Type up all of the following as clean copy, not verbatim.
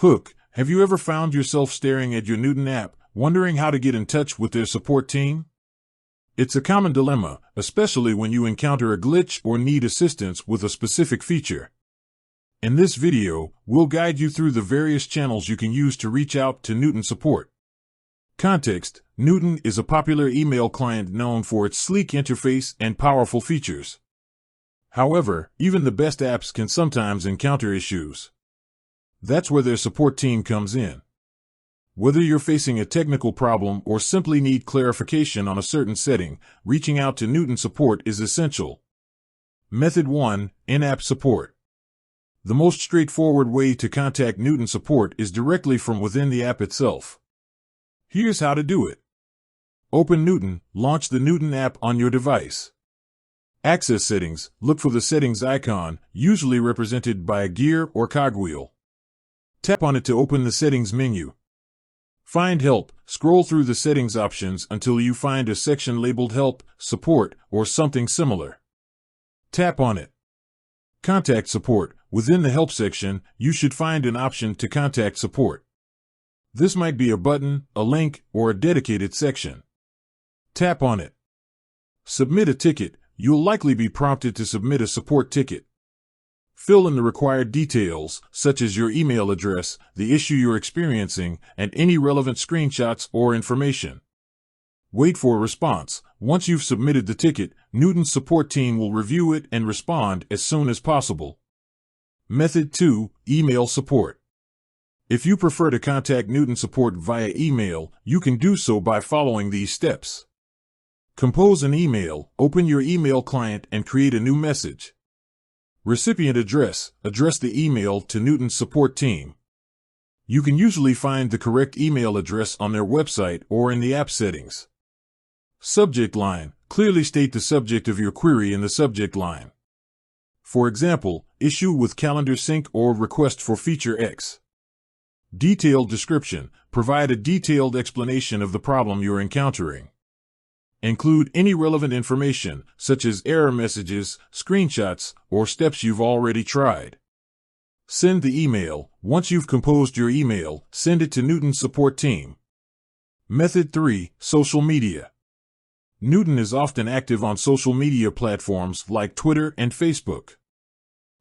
Hook, have you ever found yourself staring at your Newton app, wondering how to get in touch with their support team? It's a common dilemma, especially when you encounter a glitch or need assistance with a specific feature. In this video, we'll guide you through the various channels you can use to reach out to Newton support. Context: Newton is a popular email client known for its sleek interface and powerful features. However, even the best apps can sometimes encounter issues. That's where their support team comes in. Whether you're facing a technical problem or simply need clarification on a certain setting, reaching out to Newton support is essential. Method 1. In-app support. The most straightforward way to contact Newton support is directly from within the app itself. Here's how to do it. Open Newton, launch the Newton app on your device. Access Settings, look for the settings icon, usually represented by a gear or cogwheel. Tap on it to open the settings menu. Find Help, scroll through the settings options until you find a section labeled Help, Support, or something similar. Tap on it. Contact Support, within the Help section, you should find an option to contact support. This might be a button, a link, or a dedicated section. Tap on it. Submit a ticket, you'll likely be prompted to submit a support ticket. Fill in the required details, such as your email address, the issue you're experiencing, and any relevant screenshots or information. Wait for a response. Once you've submitted the ticket, Newton's support team will review it and respond as soon as possible. Method 2. Email support. If you prefer to contact Newton support via email, you can do so by following these steps. Compose an email, open your email client and create a new message. Recipient address, address the email to Newton's support team. You can usually find the correct email address on their website or in the app settings. Subject line, clearly state the subject of your query in the subject line. For example, issue with calendar sync or request for feature X. Detailed description, provide a detailed explanation of the problem you're encountering. Include any relevant information, such as error messages, screenshots, or steps you've already tried. Send the email. Once you've composed your email, send it to Newton's support team. Method 3. Social media. Newton is often active on social media platforms like Twitter and Facebook.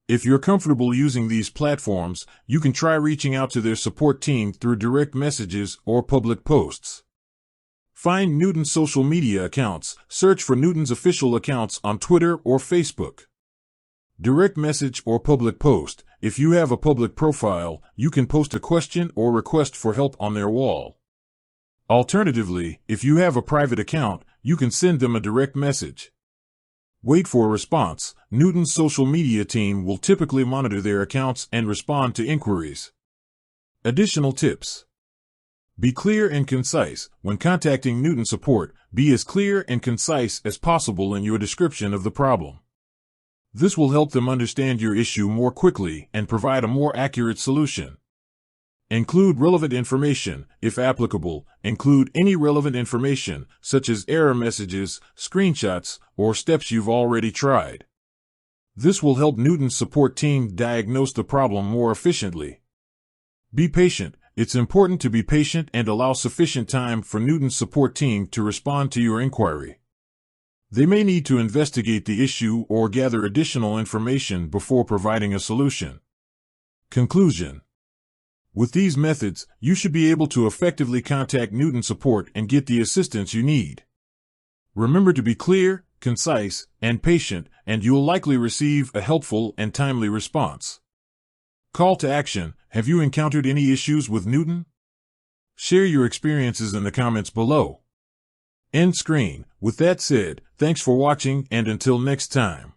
If you're comfortable using these platforms, you can try reaching out to their support team through direct messages or public posts. Find Newton's social media accounts, search for Newton's official accounts on Twitter or Facebook. Direct message or public post. If you have a public profile, you can post a question or request for help on their wall. Alternatively, if you have a private account, you can send them a direct message. Wait for a response. Newton's social media team will typically monitor their accounts and respond to inquiries. Additional tips. Be clear and concise. When contacting Newton support, be as clear and concise as possible in your description of the problem. This will help them understand your issue more quickly and provide a more accurate solution. Include relevant information. If applicable, include any relevant information, such as error messages, screenshots, or steps you've already tried. This will help Newton's support team diagnose the problem more efficiently. Be patient. It's important to be patient and allow sufficient time for Newton's support team to respond to your inquiry. They may need to investigate the issue or gather additional information before providing a solution. Conclusion. With these methods, you should be able to effectively contact Newton support and get the assistance you need. Remember to be clear, concise, and patient, and you'll likely receive a helpful and timely response. Call to action. Have you encountered any issues with Newton? Share your experiences in the comments below. End screen. With that said, thanks for watching and until next time.